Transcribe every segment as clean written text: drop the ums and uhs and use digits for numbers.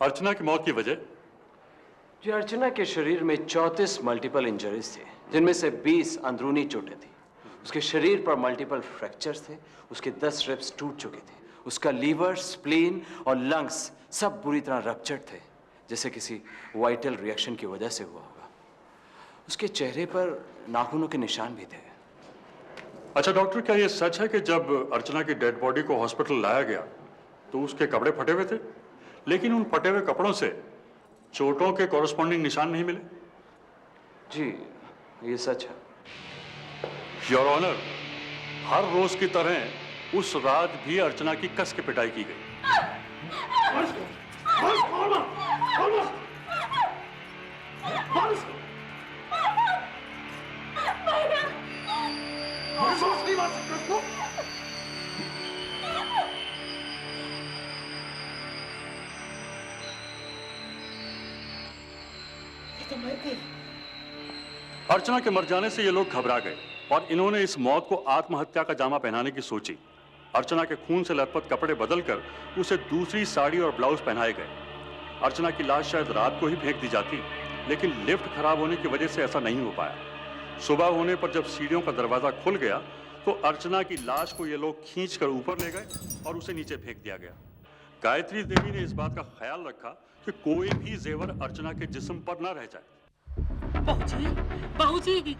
अर्चना की मौत की वजह? जी, अर्चना के शरीर में 34 मल्टीपल इंजरीज थे, जिनमें से 20 अंदरूनी चोटें थी। उसके शरीर पर मल्टीपल फ्रैक्चर्स थे, उसके 10 रिब्स टूट चुके थे, उसका लीवर, स्प्लीन और लंग्स सब बुरी तरह रप्चर्ड थे, जैसे किसी वाइटल रिएक्शन की वजह से हुआ होगा। उसके चेहरे पर नाखूनों के निशान भी थे। अच्छा डॉक्टर, क्या यह सच है कि जब अर्चना की डेड बॉडी को हॉस्पिटल लाया गया तो उसके कपड़े फटे हुए थे, लेकिन उन फटे हुए कपड़ों से चोटों के कॉरेस्पॉन्डिंग निशान नहीं मिले? जी, ये सच है। योर ऑनर, हर रोज की तरह उस रात भी अर्चना की कस के पिटाई की गई। अर्चना के मर जाने से ये लोग घबरा गए और इन्होंने इस मौत को आत्महत्या का जामा पहनाने की सोची। अर्चना के खून से लथपथ कपड़े बदलकर उसे दूसरी साड़ी और ब्लाउज पहनाए गए। अर्चना की लाश शायद रात को ही फेंक दी जाती, लेकिन लिफ्ट खराब होने की वजह से ऐसा नहीं हो पाया। सुबह होने पर जब सीढ़ियों का दरवाजा खुल गया तो अर्चना की लाश को ये लोग खींचकर ऊपर ले गए और उसे नीचे फेंक दिया गया। गायत्री देवी ने इस बात का ख्याल रखा कि कोई भी जेवर अर्चना के जिस्म पर न रह जाए। बाबूजी,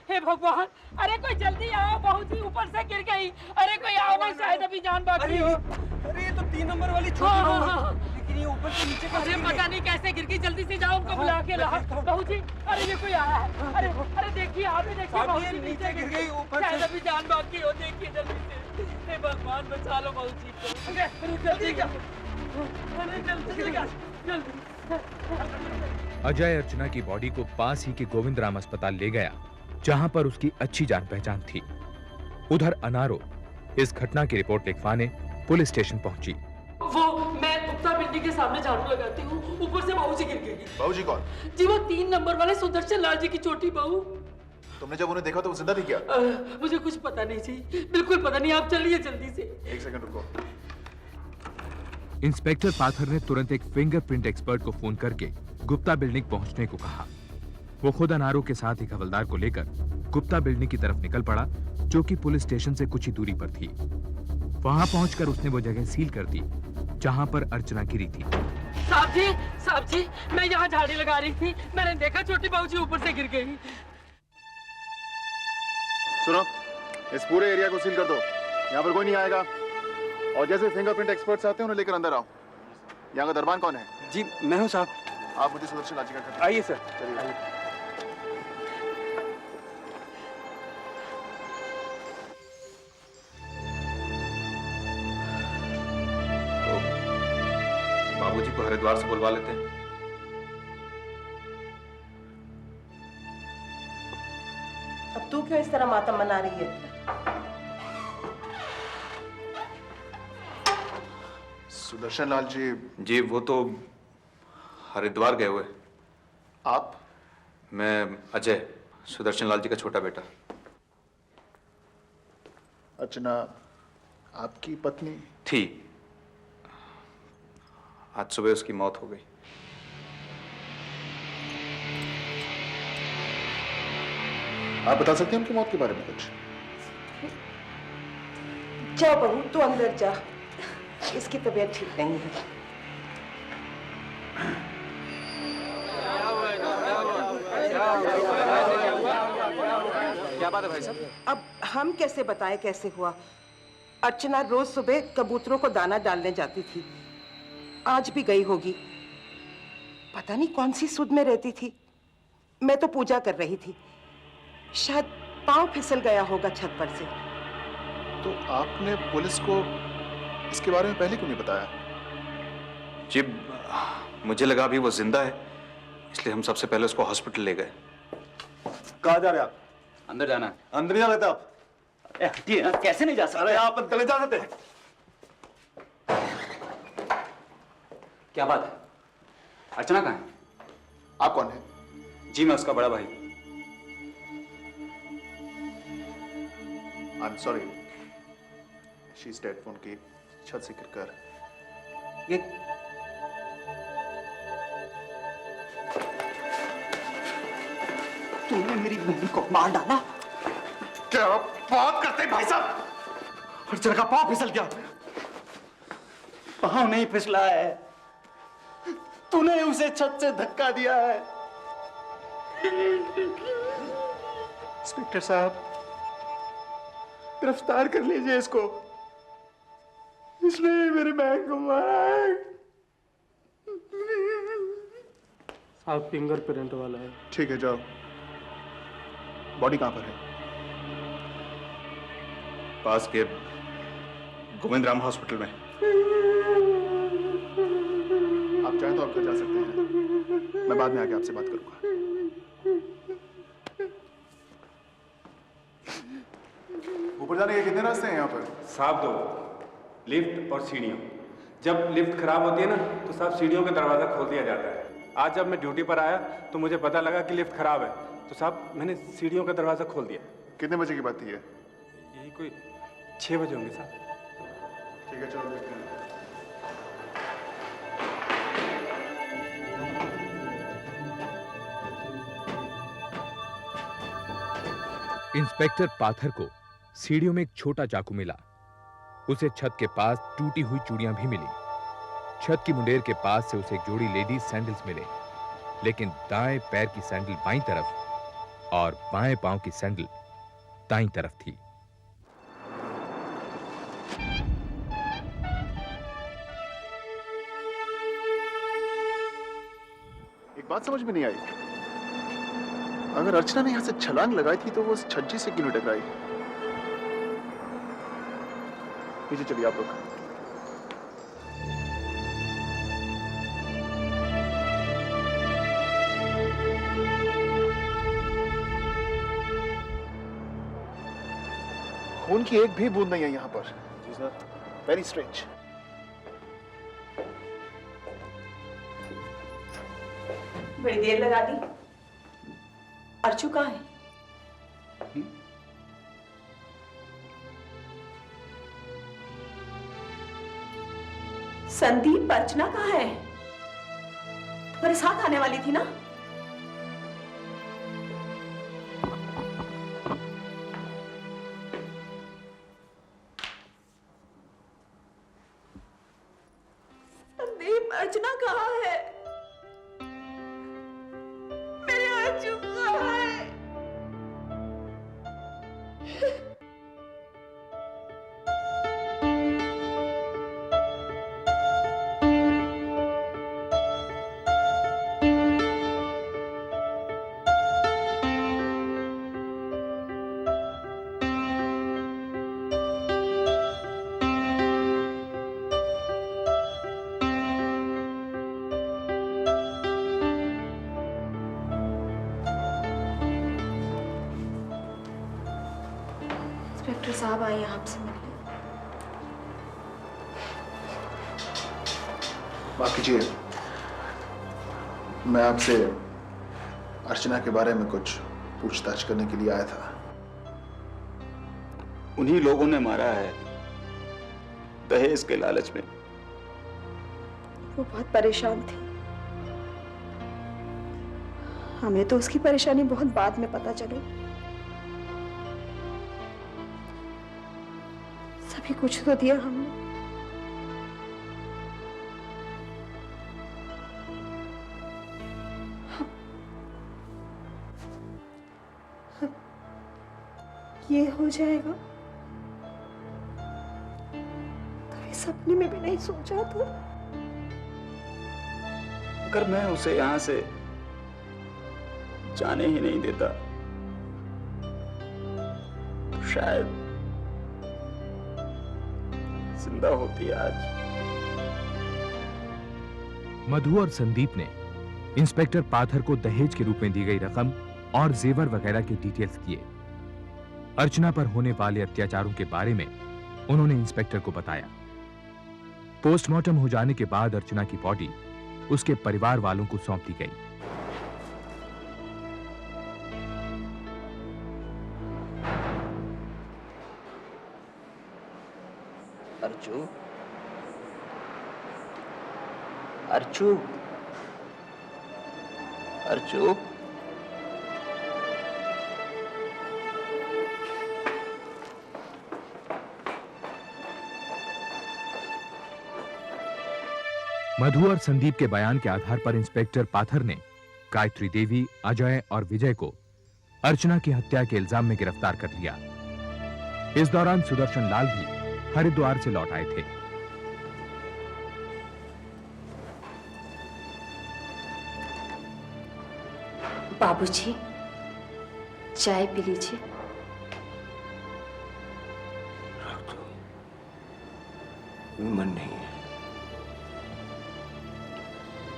हे भगवान, अरे कोई जल्दी आओ, बाबूजी ऊपर से गिर गई। अरे कोई आओ ना, शायद अभी जान बाकी हो। अरे ये तो 3 नंबर वाली छोटी बहू है, लेकिन ये ऊपर से नीचे कैसे गिर गई? पता नहीं कैसे गिर गई। जल्दी से जाओ, उनको बुला के लाओ। बाबूजी, अरे ये कोई आया है। अरे देखिए, आप भी देखिए, बाबूजी नीचे गिर गई ऊपर से। शायद अभी जान बाकी हो। देखिए जल्दी से, हे भगवान बचा लो बाबूजी को। जल्दी जल्दी। अजय अर्चना की बॉडी को पास ही के गोविंद राम अस्पताल ले गया, जहां पर उसकी अच्छी जान पहचान थी। उधर अनारो इस घटना की रिपोर्ट लिखवाने पुलिस स्टेशन पहुंची। वो मैं गुप्ता बिल्डिंग के सामने झाड़ू लगाती हूँ, ऊपर से बाबूजी गिर गई। बाबूजी कौन? जी वो 3 नंबर वाले सुदर्शन लाल जी की छोटी बहू। तुमने जब उन्हें देखा तो वो जिंदा थी क्या? मुझे कुछ पता नहीं जी, बिल्कुल पता नहीं। आप चलिए जल्दी से। 1 सेकंड रुको। इंस्पेक्टर पाथर ने तुरंत एक फिंगरप्रिंट एक्सपर्ट को फोन करके गुप्ता बिल्डिंग पहुंचने को कहा। वो खुद अनारो के साथ एक हवलदार को लेकर गुप्ता बिल्डिंग की तरफ निकल पड़ा, जो कि पुलिस स्टेशन से कुछ ही दूरी पर थी। वहां पहुंचकर उसने वो जगह सील कर दी जहां पर अर्चना गिरी थी। साहब जी, मैं यहाँ झाड़ी लगा रही थी, मैंने देखा छोटी बहू जी ऊपर से गिर गई। सुनो, इस पूरे एरिया को सील कर दो, यहाँ पर कोई नहीं आएगा। और जैसे फिंगरप्रिंट एक्सपर्ट्स आते हैं उन्हें लेकर अंदर आओ। यहाँ का दरबान कौन है? जी मैं हूँ साहब। आप मुझे सुदर्शन लाल जी का घर। आइए सर। चलिए। बाबूजी को हरिद्वार से बुलवा लेते हैं। अब तू क्यों इस तरह मातम मना रही है? सुदर्शन लाल जी? जी वो तो हरिद्वार गए हुए। आप? मैं अजय, सुदर्शन लाल जी का छोटा बेटा। अर्चना आपकी पत्नी थी, आज सुबह उसकी मौत हो गई। आप बता सकते हैं उनकी मौत के बारे में कुछ? जा बहू, तू अंदर जा, इसकी तबीयत ठीक नहीं है। क्या बात है भाई साहब? अब हम कैसे बताएं कैसे हुआ? अर्चना रोज सुबह कबूतरों को दाना डालने जाती थी, आज भी गई होगी। पता नहीं कौन सी सुध में रहती थी। मैं तो पूजा कर रही थी, शायद पांव फिसल गया होगा छत पर से। तो आपने पुलिस को इसके बारे में पहले क्यों नहीं बताया? जी मुझे लगा अभी वो जिंदा है, इसलिए हम सबसे पहले उसको हॉस्पिटल ले गए। कहाँ जा रहे आप? अंदर जाना है। अंदर नहीं जा रहे थे आप? हटिए, कैसे नहीं जा सकते? अरे आप अंदर जा सकते। क्या बात है? अर्चना कहाँ है? आप कौन है? जी मैं उसका बड़ा भाई। I am sorry, she is dead. Phone की छत से गिरकर। तूने मेरी बहन को मार डाला। क्या बात करते हैं भाई साहब? अर्चना का पाँव फिसल गया। पाँव नहीं फिसला है, तूने उसे छत से धक्का दिया है। इंस्पेक्टर साहब, गिरफ्तार कर लीजिए इसको। इसने मेरी बहन को मारा है। साहब फिंगरप्रिंट वाला है। ठीक है, जाओ। बॉडी कहां पर है? पास के गोविंद राम हॉस्पिटल में। आप चाहें तो आप घर जा सकते हैं, मैं बाद में आके आपसे बात करूंगा। ऊपर जाने के कितने रास्ते हैं यहाँ पर? साहब 2, लिफ्ट और सीढ़ियों। जब लिफ्ट खराब होती है ना तो साहब सीढ़ियों का दरवाजा खोल दिया जाता है। आज जब मैं ड्यूटी पर आया तो मुझे पता लगा कि लिफ्ट खराब है, तो साहब मैंने सीढ़ियों का दरवाजा खोल दिया। कितने बजे की बात थी ये? यही कोई 6 बजे होंगे साहब। ठीक है, चलो देखते हैं। इंस्पेक्टर पाथर को सीढ़ियों में एक छोटा चाकू मिला। उसे छत के पास टूटी हुई चूड़ियां भी मिली। छत की मुंडेर के पास से उसे एक जोड़ी लेडीज सैंडल्स मिले, लेकिन दाएं पैर की सैंडल बाईं तरफ और बाएं पांव की सैंडल दाईं तरफ थी। एक बात समझ में नहीं आई, अगर अर्चना ने यहां से छलांग लगाई थी तो वो उस छज्जी से क्यों टकराई? पीछे चलिए आप लोग। खून की एक भी बूंद नहीं है यहाँ पर। Very strange. बड़ी देर लगा दी। अर्चू कहाँ है? संदीप, अर्चना कहाँ है? तुम्हारे साथ आने वाली थी ना? संदीप, अर्चना कहाँ है? मेरे अर्चू कहाँ है? इंस्पेक्टर साहब आए हैं आपसे मिलने। माफ कीजिए, मैं आपसे अर्चना के बारे में कुछ पूछताछ करने के लिए आया था। उन्हीं लोगों ने मारा है, दहेज के लालच में। वो बहुत परेशान थी। हमें तो उसकी परेशानी बहुत बाद में पता चली। सभी कुछ तो दिया हमने। ये हो जाएगा कभी सपने में भी नहीं सोचा था। अगर मैं उसे यहां से जाने ही नहीं देता तो शायद जिंदा होती आज। मधु और संदीप ने इंस्पेक्टर पाथर को दहेज के रूप में दी गई रकम और जेवर वगैरह के डिटेल्स दिए। अर्चना पर होने वाले अत्याचारों के बारे में उन्होंने इंस्पेक्टर को बताया। पोस्टमार्टम हो जाने के बाद अर्चना की बॉडी उसके परिवार वालों को सौंप दी गई। अर्चू, अर्चू, अर्चू, मधु और संदीप के बयान के आधार पर इंस्पेक्टर पाथर ने गायत्री देवी, अजय और विजय को अर्चना की हत्या के इल्जाम में गिरफ्तार कर लिया। इस दौरान सुदर्शन लाल भी हरिद्वार से लौट आए थे। बाबूजी, चाय पी लीजिए। रख दो, मन नहीं है।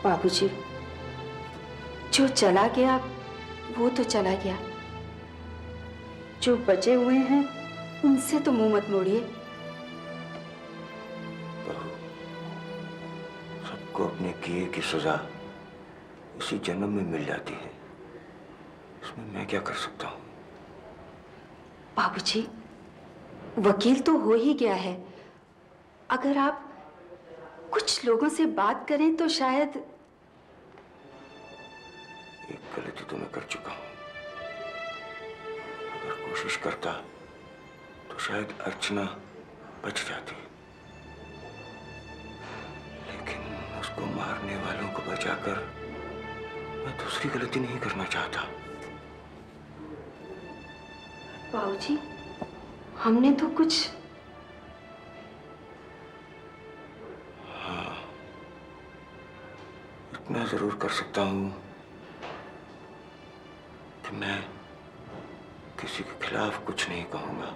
बाबूजी, जो चला गया वो तो चला गया, जो बचे हुए हैं उनसे तो मुंह मत मोड़िए। बहू, सबको अपने किए की सजा इसी जन्म में मिल जाती है, इसमें मैं क्या कर सकता हूँ? बाबूजी, वकील तो हो ही गया है। अगर आप कुछ लोगों से बात करें तो शायद। एक गलती तो मैं कर चुका हूँ। अगर कोशिश करता तो शायद अर्चना बच जाती, लेकिन उसको मारने वालों को बचाकर मैं दूसरी गलती नहीं करना चाहता। बाबूजी, हमने तो कुछ। हाँ, इतना जरूर कर सकता हूँ कि मैं किसी के खिलाफ कुछ नहीं कहूंगा।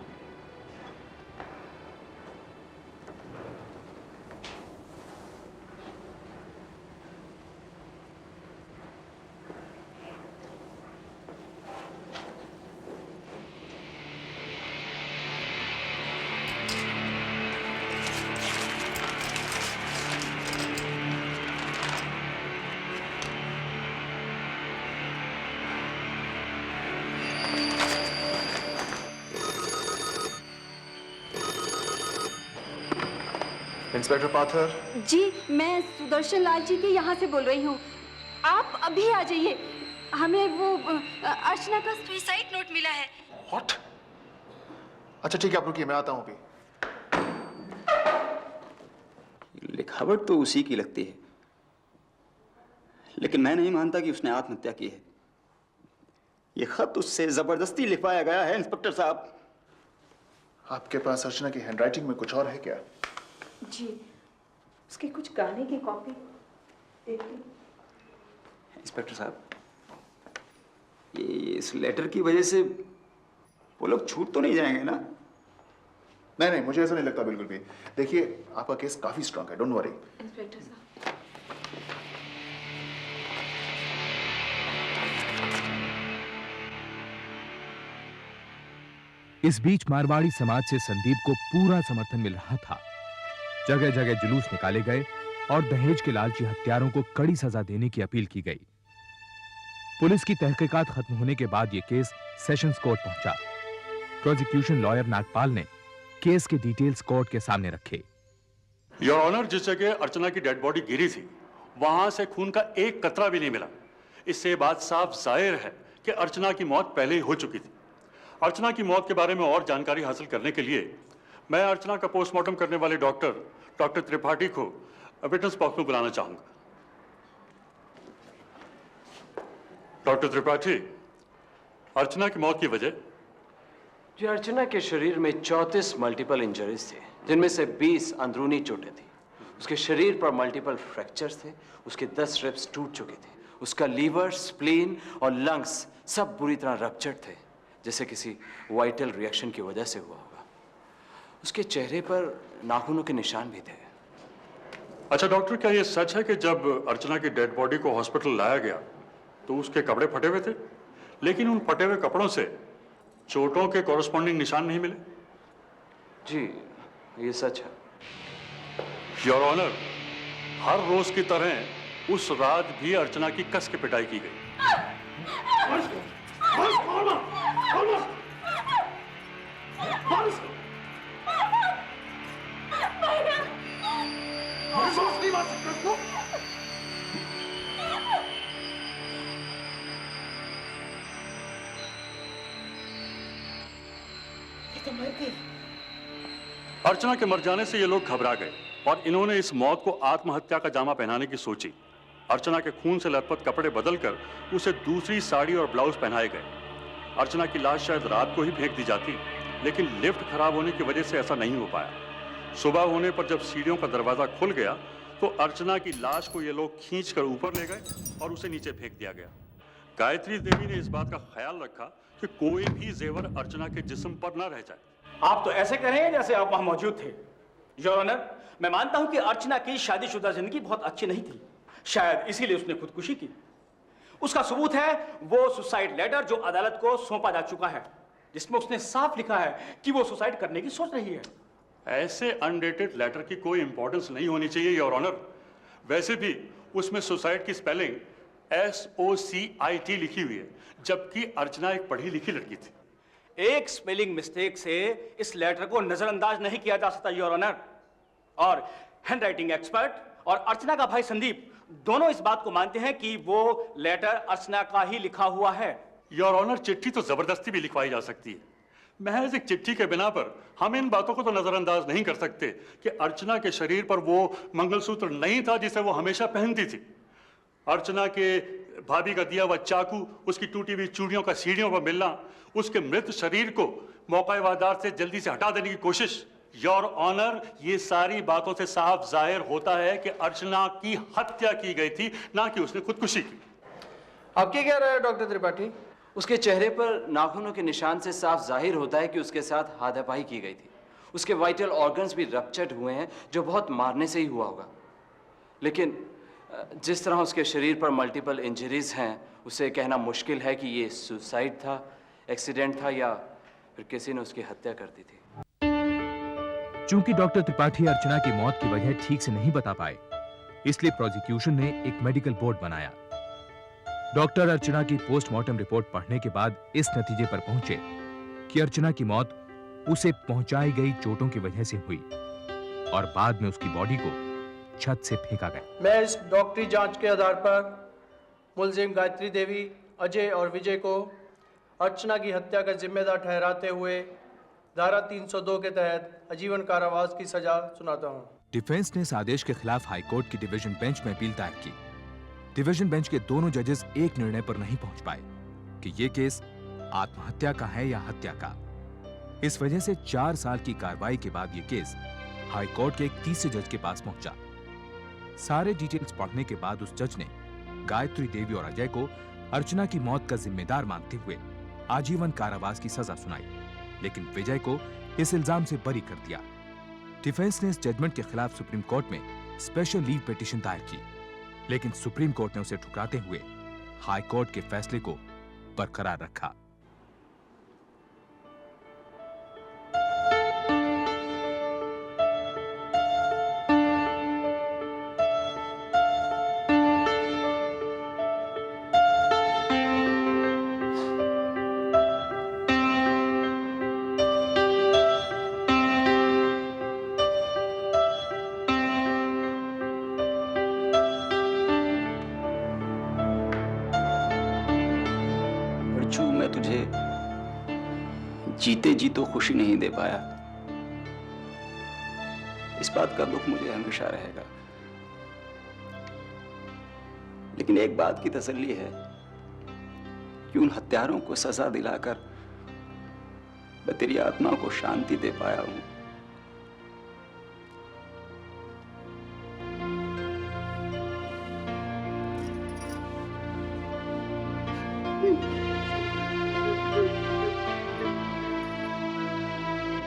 इंस्पेक्टर पाथर। जी, मैं सुदर्शन लाल जी के यहाँ से बोल रही हूँ। आप अभी आ जाइए, हमें वो अर्चना का सुसाइड नोट मिला है। What? अच्छा ठीक है, आप रुकिए, मैं आता हूँ अभी। लिखावट तो उसी की लगती है, लेकिन मैं नहीं मानता कि उसने आत्महत्या की है। यह खत उससे जबरदस्ती लिखवाया गया है इंस्पेक्टर साहब। आपके पास अर्चना की हैंडराइटिंग में कुछ और है क्या? जी, उसके कुछ गाने की कॉपी देखिए। इंस्पेक्टर साहब, ये इस लेटर की वजह से वो लोग छूट तो नहीं जाएंगे ना? नहीं नहीं, मुझे ऐसा नहीं लगता बिल्कुल भी। देखिए, आपका केस काफी स्ट्रांग है, डोंट वरी। इंस्पेक्टर साहब, इस बीच मारवाड़ी समाज से संदीप को पूरा समर्थन मिल रहा था। जगह जगह जुलूस निकाले गए और दहेज के लालची हत्यारों को कड़ी सजा देने की अपील की गई। पुलिस की तहकीकात खत्म होने के बाद यह केस सेशंस कोर्ट पहुंचा। प्रोसिक्यूशन लॉयर नागपाल ने केस के डिटेल्स कोर्ट के सामने रखे। योर ऑनर, जिस जगह अर्चना की डेड बॉडी गिरी थी वहां से खून का एक कतरा भी नहीं मिला। इससे बात साफ जाहिर है कि अर्चना की मौत पहले ही हो चुकी थी। अर्चना की मौत के बारे में और जानकारी हासिल करने के लिए मैं अर्चना का पोस्टमार्टम करने वाले डॉक्टर त्रिपाठी को विटनेस बॉक्स में बुलाना चाहूंगा। डॉक्टर त्रिपाठी, अर्चना की मौत की वजह? जी, अर्चना के शरीर में 34 मल्टीपल इंजरीज थे, जिनमें से 20 अंदरूनी चोटें थी। उसके शरीर पर मल्टीपल फ्रैक्चर्स थे, उसके 10 रिब्स टूट चुके थे, उसका लीवर, स्प्लीन और लंग्स सब बुरी तरह रप्चर्ड थे, जैसे किसी वाइटल रिएक्शन की वजह से हुआ होगा। उसके चेहरे पर नाखूनों के निशान भी थे। अच्छा डॉक्टर, क्या यह सच है कि जब अर्चना की डेड बॉडी को हॉस्पिटल लाया गया तो उसके कपड़े फटे हुए थे, लेकिन उन फटे हुए कपड़ों से चोटों के कॉरेस्पॉन्डिंग निशान नहीं मिले? जी, ये सच है। योर ऑनर, हर रोज की तरह उस रात भी अर्चना की कस के पिटाई की गई। अर्चना के मर जाने से ये लोग घबरा गए और इन्होंने इस मौत को आत्महत्या का जामा पहनाने की सोची। अर्चना के खून से लथपथ कपड़े बदलकर उसे दूसरी साड़ी और ब्लाउज पहनाए गए। अर्चना की लाश शायद रात को ही फेंक दी जाती, लेकिन लिफ्ट खराब होने की वजह से ऐसा नहीं हो पाया। सुबह होने पर जब सीढ़ियों का दरवाजा खुल गया तो अर्चना की लाश को ये लोग खींचकर ऊपर ले गए और उसे नीचे फेंक दिया गया। गायत्री देवी ने इस बात का ख्याल रखा कि कोई भी जेवर अर्चना के जिस्म पर न रह जाए। आप तो ऐसे कह रहे हैं जैसे आप वहां मौजूद थे। योर ऑनर, मैं मानता हूं कि अर्चना की शादीशुदा जिंदगी बहुत अच्छी नहीं थी, शायद इसीलिए उसने खुदकुशी की। उसका सबूत है वो सुसाइड लेटर जो अदालत को सौंपा जा चुका है, जिसमें उसने साफ लिखा है कि वो सुसाइड करने की सोच रही है। ऐसे अनडेटेड लेटर की कोई इंपॉर्टेंस नहीं होनी चाहिए योर ऑनर। वैसे भी उसमें सुसाइड की स्पेलिंग SOCIT लिखी हुई है, जबकि अर्चना एक पढ़ी लिखी लड़की थी। एक स्पेलिंग मिस्टेक से इस लेटर को नजरअंदाज नहीं किया जा सकता योर ऑनर। और हैंडराइटिंग एक्सपर्ट और अर्चना का भाई संदीप दोनों इस बात को मानते हैं कि वो लेटर अर्चना का ही लिखा हुआ है। योर ऑनर, चिट्ठी तो जबरदस्ती भी लिखवाई जा सकती है। महज एक चिट्ठी के बिना पर हम इन बातों को तो नजरअंदाज नहीं कर सकते कि अर्चना के शरीर पर वो मंगलसूत्र नहीं था जिसे वो हमेशा पहनती थी। अर्चना के भाभी का दिया हुआ चाकू, उसकी टूटी हुई चूड़ियों का सीढ़ियों पर मिलना, उसके मृत शरीर को मौका वारदात से जल्दी से हटा देने की कोशिश। योर ऑनर, ये सारी बातों से साफ जाहिर होता है कि अर्चना की हत्या की गई थी, ना कि उसने खुदकुशी की। आप क्या कह रहे हैं डॉक्टर त्रिपाठी? उसके चेहरे पर नाखूनों के निशान से साफ जाहिर होता है कि उसके साथ हाथापाई की गई थी। उसके वाइटल ऑर्गन्स भी रप्चर्ड हुए हैं, जो बहुत मारने से ही हुआ होगा। लेकिन जिस तरह उसके शरीर पर मल्टीपल इंजरीज हैं, उसे कहना मुश्किल है कि ये सुसाइड था, एक्सीडेंट था या फिर किसी ने उसकी हत्या कर दी थी। चूंकि डॉक्टर त्रिपाठी अर्चना की मौत की वजह ठीक से नहीं बता पाए, इसलिए प्रोसिक्यूशन ने एक मेडिकल बोर्ड बनाया। डॉक्टर अर्चना की पोस्टमार्टम रिपोर्ट पढ़ने के बाद इस नतीजे पर पहुंचे कि अर्चना की मौत उसे पहुंचाई गई चोटों की वजह से हुई और बाद में उसकी बॉडी को छत से फेंका गया। मैं इस डॉक्टरी जांच के आधार पर मुलजिम गायत्री देवी, अजय और विजय को अर्चना की हत्या का जिम्मेदार ठहराते हुए धारा 302 के तहत आजीवन कारावास की सजा सुनाता हूं। डिफेंस ने इस आदेश के खिलाफ हाईकोर्ट की डिवीजन बेंच में अपील दायर की। डिवीजन बेंच के दोनों जजेस एक निर्णय पर नहीं पहुंच पाए कि यह केस आत्महत्या का है या हत्या का। इस वजह से 4 साल की कार्रवाई के बाद यह केस हाईकोर्ट के एक तीसरे जज के पास पहुंचा। सारे डिटेल्स पढ़ने के बाद उस जज ने गायत्री देवी और अजय को अर्चना की मौत का जिम्मेदार मानते हुए आजीवन कारावास की सजा सुनाई, लेकिन विजय को इस इल्जाम से बरी कर दिया। डिफेंस ने इस जजमेंट के खिलाफ सुप्रीम कोर्ट में स्पेशल लीव पिटीशन दायर की, लेकिन सुप्रीम कोर्ट ने उसे ठुकराते हुए हाई कोर्ट के फैसले को बरकरार रखा। तुझे जीते जी तो खुशी नहीं दे पाया, इस बात का दुख मुझे हमेशा रहेगा। लेकिन एक बात की तसल्ली है कि उन हत्यारों को सजा दिलाकर मैं तेरी आत्मा को शांति दे पाया हूं।